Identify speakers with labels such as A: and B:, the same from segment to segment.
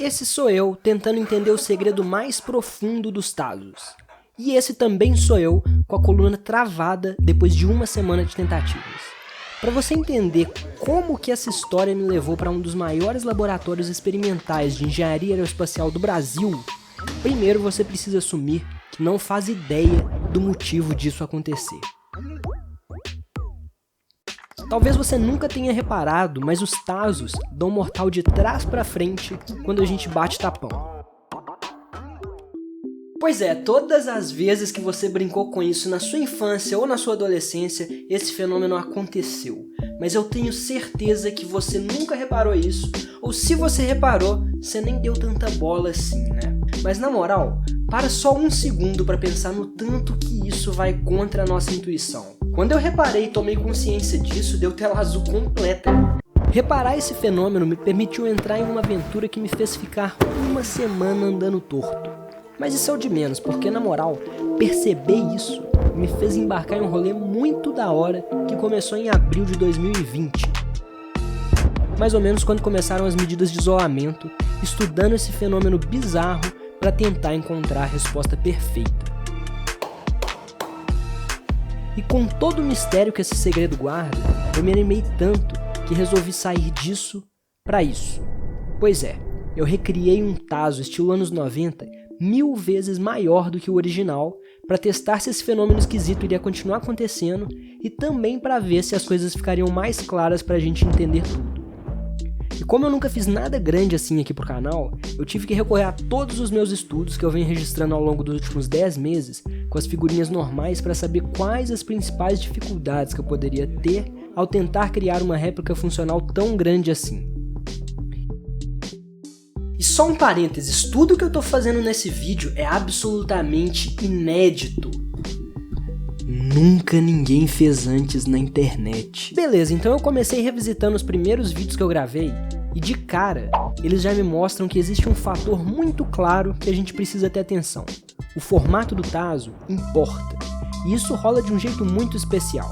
A: Esse sou eu tentando entender o segredo mais profundo dos Tazos. E esse também sou eu com a coluna travada depois de uma semana de tentativas. Para você entender como que essa história me levou para um dos maiores laboratórios experimentais de engenharia aeroespacial do Brasil, primeiro você precisa assumir que não faz ideia do motivo disso acontecer. Talvez você nunca tenha reparado, mas os Tazos dão mortal de trás para frente quando a gente bate tapão. Pois é, todas as vezes que você brincou com isso na sua infância ou na sua adolescência, esse fenômeno aconteceu. Mas eu tenho certeza que você nunca reparou isso, ou se você reparou, você nem deu tanta bola assim, né? Mas na moral, para só um segundo para pensar no tanto que isso vai contra a nossa intuição. Quando eu reparei e tomei consciência disso, deu tela azul completa. Reparar esse fenômeno me permitiu entrar em uma aventura que me fez ficar uma semana andando torto. Mas isso é o de menos, porque na moral, perceber isso me fez embarcar em um rolê muito da hora que começou em abril de 2020. Mais ou menos quando começaram as medidas de isolamento, estudando esse fenômeno bizarro para tentar encontrar a resposta perfeita. E com todo o mistério que esse segredo guarda, eu me animei tanto que resolvi sair disso para isso. Pois é, eu recriei um Tazo estilo anos 90 1000 vezes maior do que o original para testar se esse fenômeno esquisito iria continuar acontecendo e também para ver se as coisas ficariam mais claras para a gente entender tudo. E como eu nunca fiz nada grande assim aqui pro canal, eu tive que recorrer a todos os meus estudos que eu venho registrando ao longo dos últimos 10 meses com as figurinhas normais para saber quais as principais dificuldades que eu poderia ter ao tentar criar uma réplica funcional tão grande assim. E só um parênteses, tudo que eu tô fazendo nesse vídeo é absolutamente inédito. Nunca ninguém fez antes na internet. Beleza, então eu comecei revisitando os primeiros vídeos que eu gravei e de cara, eles já me mostram que existe um fator muito claro que a gente precisa ter atenção. O formato do Tazo importa, e isso rola de um jeito muito especial.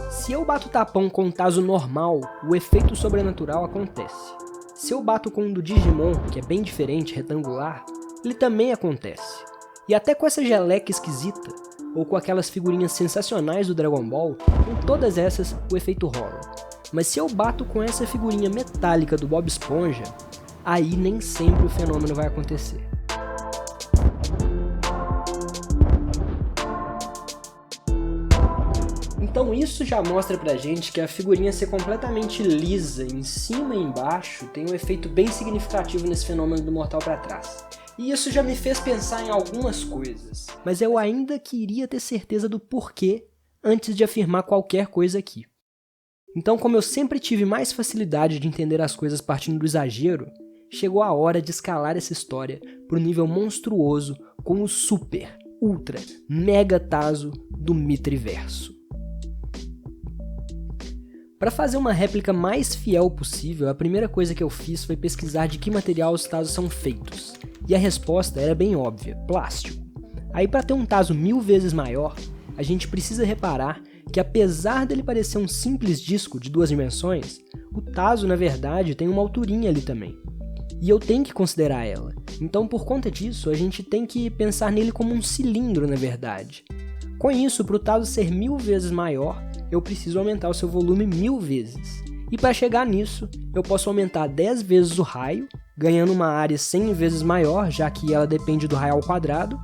A: Se eu bato tapão com um Tazo normal, o efeito sobrenatural acontece. Se eu bato com um do Digimon, que é bem diferente, retangular, ele também acontece. E até com essa geleca esquisita, ou com aquelas figurinhas sensacionais do Dragon Ball, com todas essas o efeito rola. Mas se eu bato com essa figurinha metálica do Bob Esponja, aí nem sempre o fenômeno vai acontecer. Então isso já mostra pra gente que a figurinha ser completamente lisa em cima e embaixo tem um efeito bem significativo nesse fenômeno do mortal pra trás. E isso já me fez pensar em algumas coisas, mas eu ainda queria ter certeza do porquê antes de afirmar qualquer coisa aqui. Então, como eu sempre tive mais facilidade de entender as coisas partindo do exagero, chegou a hora de escalar essa história pro nível monstruoso com o super, ultra, mega Tazo do Mitriverso. Para fazer uma réplica mais fiel possível, a primeira coisa que eu fiz foi pesquisar de que material os Tazos são feitos. E a resposta era bem óbvia, plástico. Aí para ter um Tazo 1000 vezes maior, a gente precisa reparar que apesar dele parecer um simples disco de 2 dimensões, o Tazo na verdade tem uma alturinha ali também. E eu tenho que considerar ela. Então por conta disso, a gente tem que pensar nele como um cilindro na verdade. Com isso, para o Tazo ser 1000 vezes maior, eu preciso aumentar o seu volume 1000 vezes. E para chegar nisso, eu posso aumentar 10 vezes o raio, ganhando uma área 100 vezes maior, já que ela depende do raio ao quadrado,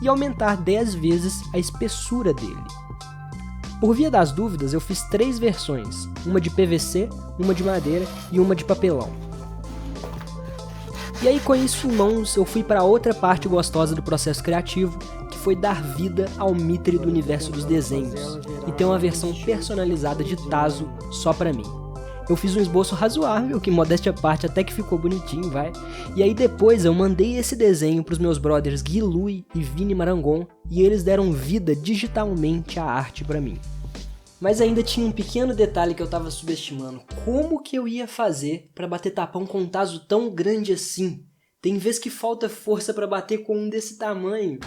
A: e aumentar 10 vezes a espessura dele. Por via das dúvidas, eu fiz 3 versões, uma de PVC, uma de madeira e uma de papelão. E aí com isso em mãos, eu fui para outra parte gostosa do processo criativo, que foi dar vida ao Mitri do universo dos desenhos, e ter uma versão personalizada de Tazo só pra mim. Eu fiz um esboço razoável, que modéstia à parte até que ficou bonitinho, vai. E aí depois eu mandei esse desenho pros meus brothers Gui Lui e Vini Marangon, e eles deram vida digitalmente à arte pra mim. Mas ainda tinha um pequeno detalhe que eu tava subestimando. Como que eu ia fazer pra bater tapão com um Tazo tão grande assim? Tem vez que falta força pra bater com um desse tamanho.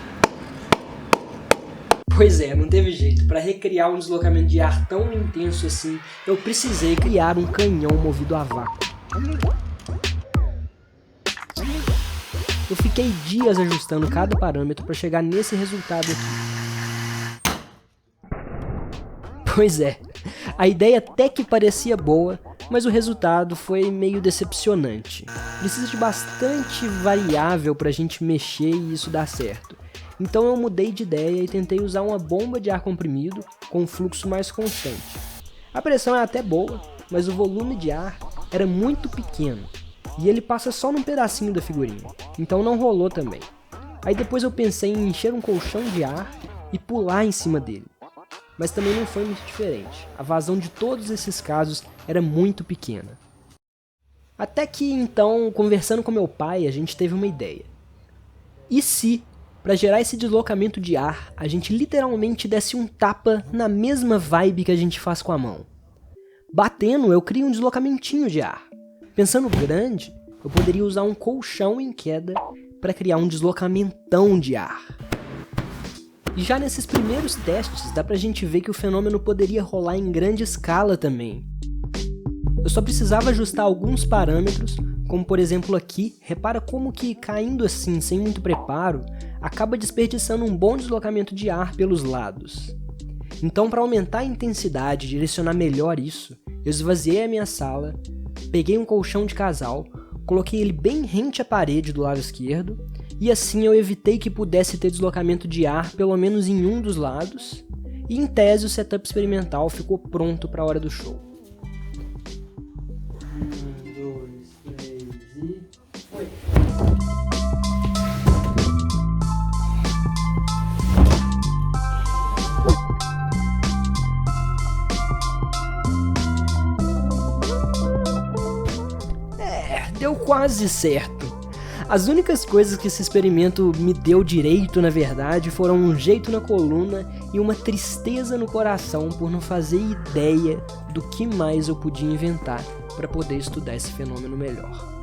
A: Pois é, não teve jeito. Para recriar um deslocamento de ar tão intenso assim, eu precisei criar um canhão movido a vácuo. Eu fiquei dias ajustando cada parâmetro para chegar nesse resultado aqui. Pois é, a ideia até que parecia boa, mas o resultado foi meio decepcionante. Precisa de bastante variável para a gente mexer e isso dar certo. Então eu mudei de ideia e tentei usar uma bomba de ar comprimido com um fluxo mais constante. A pressão é até boa, mas o volume de ar era muito pequeno e ele passa só num pedacinho da figurinha, então não rolou também. Aí depois eu pensei em encher um colchão de ar e pular em cima dele, mas também não foi muito diferente. A vazão de todos esses casos era muito pequena. Até que então, conversando com meu pai, a gente teve uma ideia. E se, para gerar esse deslocamento de ar, a gente literalmente desse um tapa na mesma vibe que a gente faz com a mão? Batendo, eu crio um deslocamentinho de ar. Pensando grande, eu poderia usar um colchão em queda para criar um deslocamentão de ar. E já nesses primeiros testes, dá pra gente ver que o fenômeno poderia rolar em grande escala também. Eu só precisava ajustar alguns parâmetros, como por exemplo aqui, repara como que caindo assim, sem muito preparo, acaba desperdiçando um bom deslocamento de ar pelos lados. Então, para aumentar a intensidade e direcionar melhor isso, eu esvaziei a minha sala, peguei um colchão de casal, coloquei ele bem rente à parede do lado esquerdo, e assim eu evitei que pudesse ter deslocamento de ar pelo menos em um dos lados, e em tese o setup experimental ficou pronto para a hora do show. 1, 2, 3 e... foi! Deu quase certo. As únicas coisas que esse experimento me deu direito, na verdade, foram um jeito na coluna e uma tristeza no coração por não fazer ideia do que mais eu podia inventar para poder estudar esse fenômeno melhor.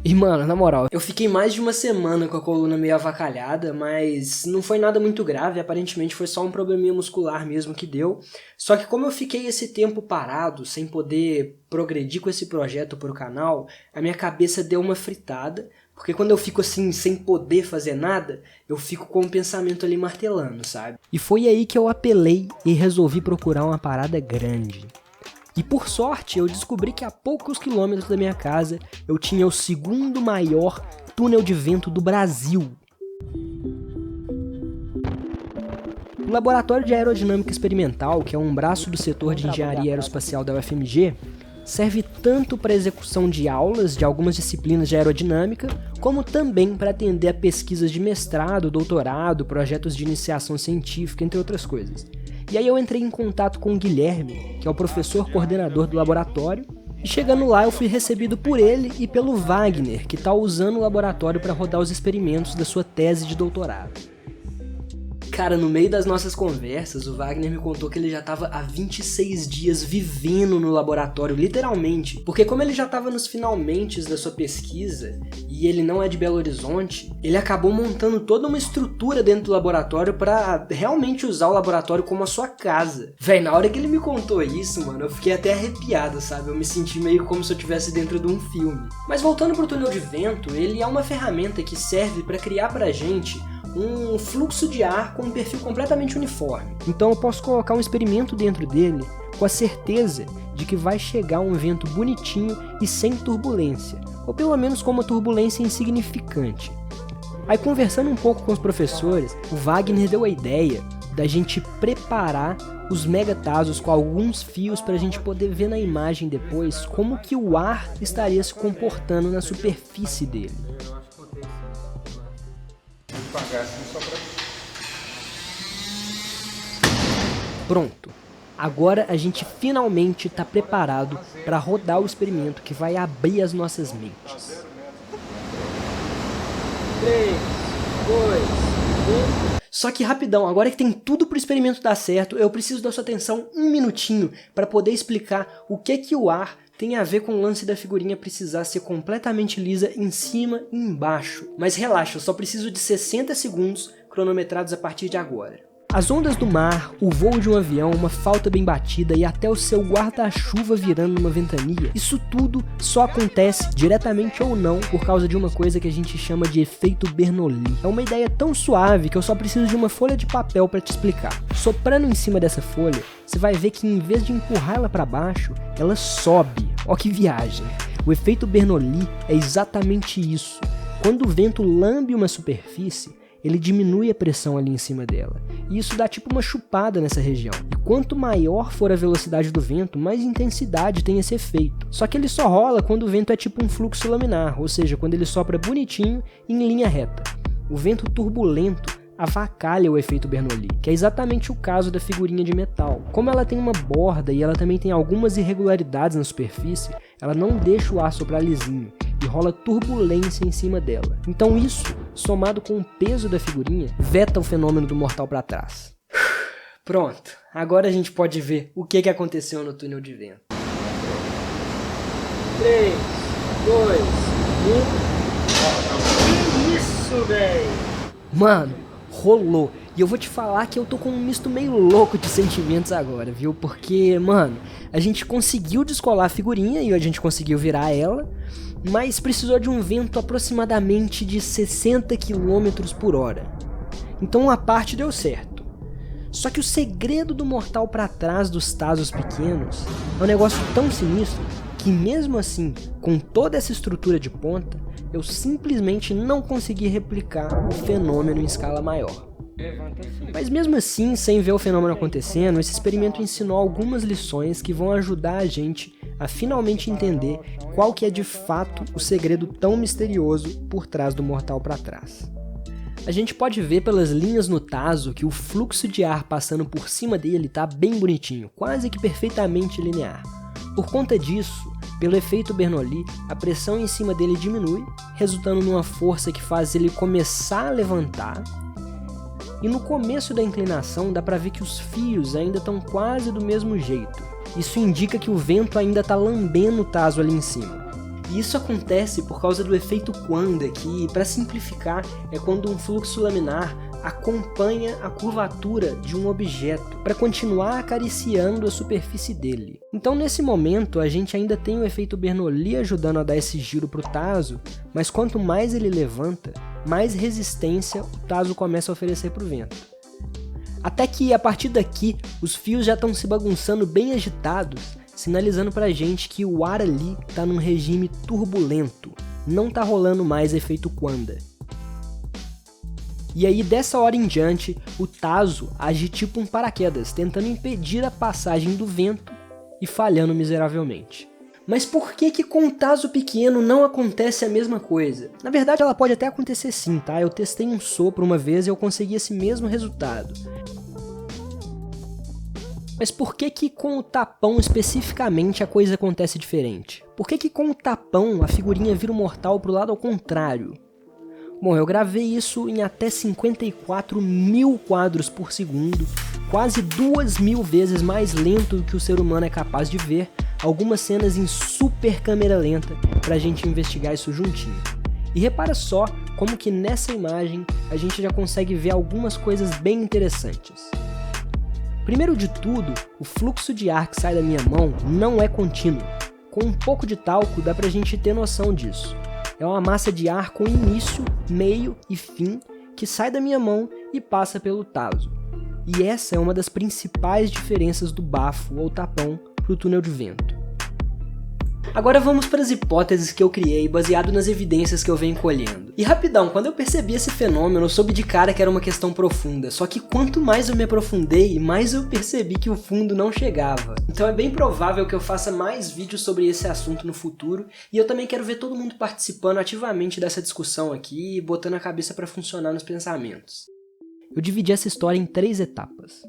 A: E mano, na moral, eu fiquei mais de uma semana com a coluna meio avacalhada, mas não foi nada muito grave, aparentemente foi só um probleminha muscular mesmo que deu. Só que como eu fiquei esse tempo parado, sem poder progredir com esse projeto pro canal, a minha cabeça deu uma fritada, porque quando eu fico assim, sem poder fazer nada, eu fico com o pensamento ali martelando, sabe? E foi aí que eu apelei e resolvi procurar uma parada grande. E por sorte, eu descobri que a poucos quilômetros da minha casa, eu tinha o segundo maior túnel de vento do Brasil. O Laboratório de Aerodinâmica Experimental, que é um braço do setor de engenharia aeroespacial da UFMG, serve tanto para execução de aulas de algumas disciplinas de aerodinâmica, como também para atender a pesquisas de mestrado, doutorado, projetos de iniciação científica, entre outras coisas. E aí eu entrei em contato com o Guilherme, que é o professor coordenador do laboratório, e chegando lá eu fui recebido por ele e pelo Wagner, que está usando o laboratório para rodar os experimentos da sua tese de doutorado. Cara, no meio das nossas conversas, o Wagner me contou que ele já estava há 26 dias vivendo no laboratório, literalmente. Porque como ele já estava nos finalmentes da sua pesquisa, e ele não é de Belo Horizonte, ele acabou montando toda uma estrutura dentro do laboratório para realmente usar o laboratório como a sua casa. Véi, na hora que ele me contou isso, mano, eu fiquei até arrepiado, sabe? Eu me senti meio como se eu estivesse dentro de um filme. Mas voltando pro túnel de vento, ele é uma ferramenta que serve para criar pra gente um fluxo de ar com um perfil completamente uniforme. Então eu posso colocar um experimento dentro dele com a certeza de que vai chegar um vento bonitinho e sem turbulência, ou pelo menos com uma turbulência insignificante. Aí conversando um pouco com os professores, o Wagner deu a ideia da gente preparar os megatasos com alguns fios para a gente poder ver na imagem depois como que o ar estaria se comportando na superfície dele. Pronto, agora a gente finalmente está preparado para rodar o experimento que vai abrir as nossas mentes. 3, 2, 1... Só que rapidão, agora que tem tudo pro experimento dar certo, eu preciso da sua atenção um minutinho para poder explicar o que o ar tem a ver com o lance da figurinha precisar ser completamente lisa em cima e embaixo. Mas relaxa, eu só preciso de 60 segundos cronometrados a partir de agora. As ondas do mar, o voo de um avião, uma falta bem batida e até o seu guarda-chuva virando numa ventania, isso tudo só acontece, diretamente ou não, por causa de uma coisa que a gente chama de efeito Bernoulli. É uma ideia tão suave que eu só preciso de uma folha de papel para te explicar. Soprando em cima dessa folha, você vai ver que em vez de empurrar ela para baixo, ela sobe. Ó que viagem! O efeito Bernoulli é exatamente isso. Quando o vento lambe uma superfície, ele diminui a pressão ali em cima dela. E isso dá tipo uma chupada nessa região. E quanto maior for a velocidade do vento, mais intensidade tem esse efeito. Só que ele só rola quando o vento é tipo um fluxo laminar, ou seja, quando ele sopra bonitinho e em linha reta. O vento turbulento avacalha o efeito Bernoulli, que é exatamente o caso da figurinha de metal. Como ela tem uma borda e ela também tem algumas irregularidades na superfície, ela não deixa o ar soprar lisinho e rola turbulência em cima dela. Então isso, somado com o peso da figurinha, veta o fenômeno do mortal para trás. Pronto, agora a gente pode ver o que aconteceu no túnel de vento. 3, 2, 1... Que isso, véi? Mano, rolou. E eu vou te falar que eu tô com um misto meio louco de sentimentos agora, viu? Porque, mano, a gente conseguiu descolar a figurinha e a gente conseguiu virar ela, mas precisou de um vento aproximadamente de 60 km por hora. Então uma parte deu certo. Só que o segredo do mortal para trás dos Tazos pequenos é um negócio tão sinistro que mesmo assim, com toda essa estrutura de ponta, eu simplesmente não consegui replicar o fenômeno em escala maior. Mas mesmo assim, sem ver o fenômeno acontecendo, esse experimento ensinou algumas lições que vão ajudar a gente a finalmente entender qual que é de fato o segredo tão misterioso por trás do mortal para trás. A gente pode ver pelas linhas no taso que o fluxo de ar passando por cima dele tá bem bonitinho, quase que perfeitamente linear. Por conta disso, pelo efeito Bernoulli, a pressão em cima dele diminui, resultando numa força que faz ele começar a levantar. E no começo da inclinação dá pra ver que os fios ainda estão quase do mesmo jeito. Isso indica que o vento ainda está lambendo o taso ali em cima. E isso acontece por causa do efeito Quanda, que, para simplificar, é quando um fluxo laminar acompanha a curvatura de um objeto para continuar acariciando a superfície dele. Então nesse momento a gente ainda tem o efeito Bernoulli ajudando a dar esse giro para o taso, mas quanto mais ele levanta, mais resistência o taso começa a oferecer para o vento. Até que a partir daqui os fios já estão se bagunçando bem agitados, sinalizando pra gente que o ar ali tá num regime turbulento, não tá rolando mais efeito Quanda. E aí dessa hora em diante, o taso age tipo um paraquedas, tentando impedir a passagem do vento e falhando miseravelmente. Mas por que com o taso pequeno não acontece a mesma coisa? Na verdade ela pode até acontecer sim, tá? Eu testei um sopro uma vez e eu consegui esse mesmo resultado. Mas por que com o tapão especificamente a coisa acontece diferente? Por que com o tapão a figurinha vira um mortal pro lado ao contrário? Bom, eu gravei isso em até 54 mil quadros por segundo, quase 2.000 vezes mais lento do que o ser humano é capaz de ver, algumas cenas em super câmera lenta pra gente investigar isso juntinho. E repara só como que nessa imagem a gente já consegue ver algumas coisas bem interessantes. Primeiro de tudo, o fluxo de ar que sai da minha mão não é contínuo. Com um pouco de talco dá pra gente ter noção disso. É uma massa de ar com início, meio e fim que sai da minha mão e passa pelo taso. E essa é uma das principais diferenças do bafo ou tapão pro túnel de vento. Agora vamos para as hipóteses que eu criei baseado nas evidências que eu venho colhendo. E rapidão, quando eu percebi esse fenômeno, eu soube de cara que era uma questão profunda, só que quanto mais eu me aprofundei, mais eu percebi que o fundo não chegava. Então é bem provável que eu faça mais vídeos sobre esse assunto no futuro, e eu também quero ver todo mundo participando ativamente dessa discussão aqui e botando a cabeça para funcionar nos pensamentos. Eu dividi essa história em 3 etapas.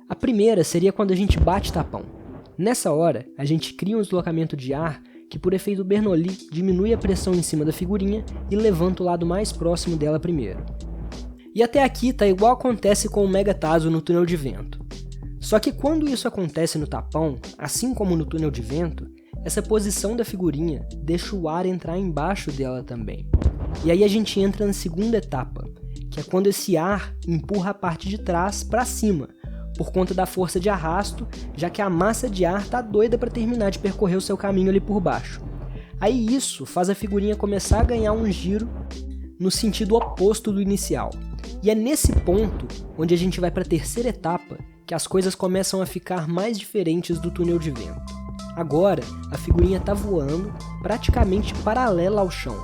A: A primeira seria quando a gente bate tapão. Nessa hora, a gente cria um deslocamento de ar que, por efeito Bernoulli, diminui a pressão em cima da figurinha e levanta o lado mais próximo dela primeiro. E até aqui tá igual acontece com o megataso no túnel de vento. Só que quando isso acontece no tapão, assim como no túnel de vento, essa posição da figurinha deixa o ar entrar embaixo dela também. E aí a gente entra na segunda etapa, que é quando esse ar empurra a parte de trás para cima, por conta da força de arrasto, já que a massa de ar tá doida para terminar de percorrer o seu caminho ali por baixo. Aí isso faz a figurinha começar a ganhar um giro no sentido oposto do inicial. E é nesse ponto onde a gente vai para a terceira etapa que as coisas começam a ficar mais diferentes do túnel de vento. Agora, a figurinha está voando praticamente paralela ao chão.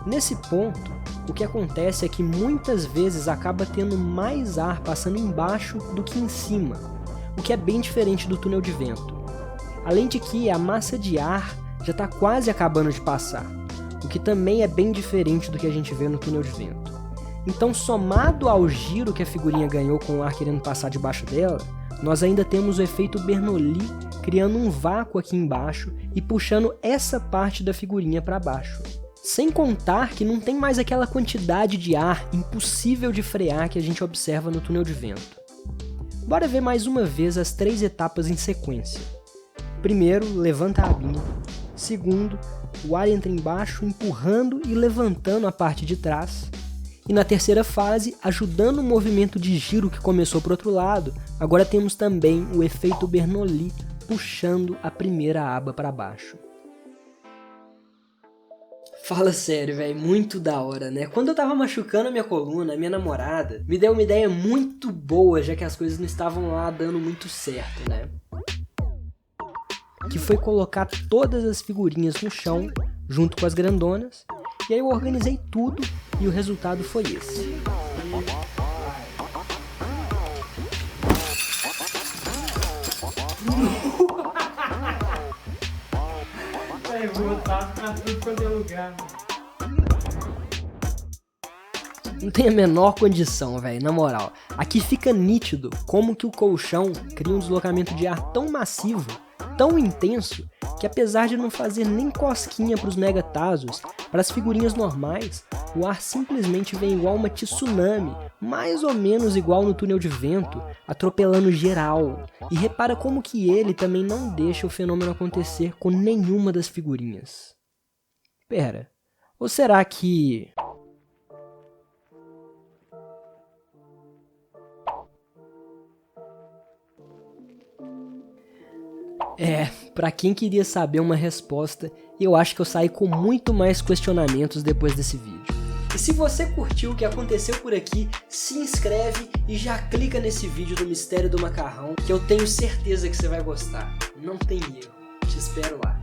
A: Nesse ponto, o que acontece é que muitas vezes acaba tendo mais ar passando embaixo do que em cima, o que é bem diferente do túnel de vento. Além de que a massa de ar já está quase acabando de passar, o que também é bem diferente do que a gente vê no túnel de vento. Então, somado ao giro que a figurinha ganhou com o ar querendo passar debaixo dela, nós ainda temos o efeito Bernoulli criando um vácuo aqui embaixo e puxando essa parte da figurinha para baixo. Sem contar que não tem mais aquela quantidade de ar impossível de frear que a gente observa no túnel de vento. Bora ver mais uma vez as 3 etapas em sequência. Primeiro, levanta a abinha. Segundo, o ar entra embaixo empurrando e levantando a parte de trás. E na terceira fase, ajudando o movimento de giro que começou para o outro lado, agora temos também o efeito Bernoulli puxando a primeira aba para baixo. Fala sério, velho, muito da hora, né? Quando eu tava machucando a minha coluna, a minha namorada me deu uma ideia muito boa, já que as coisas não estavam lá dando muito certo, né? Que foi colocar todas as figurinhas no chão, junto com as grandonas, e aí eu organizei tudo e o resultado foi esse. Vai voltar pra tudo quanto é lugar. Não tem a menor condição, velho, na moral. Aqui fica nítido como que o colchão cria um deslocamento de ar tão massivo, tão intenso, que apesar de não fazer nem cosquinha para os megatasos, para as figurinhas normais, o ar simplesmente vem igual uma tsunami, mais ou menos igual no túnel de vento, atropelando geral. E repara como que ele também não deixa o fenômeno acontecer com nenhuma das figurinhas. Pera, ou será que... pra quem queria saber uma resposta, eu acho que eu saí com muito mais questionamentos depois desse vídeo. E se você curtiu o que aconteceu por aqui, se inscreve e já clica nesse vídeo do Mistério do Macarrão, que eu tenho certeza que você vai gostar. Não tem erro. Te espero lá.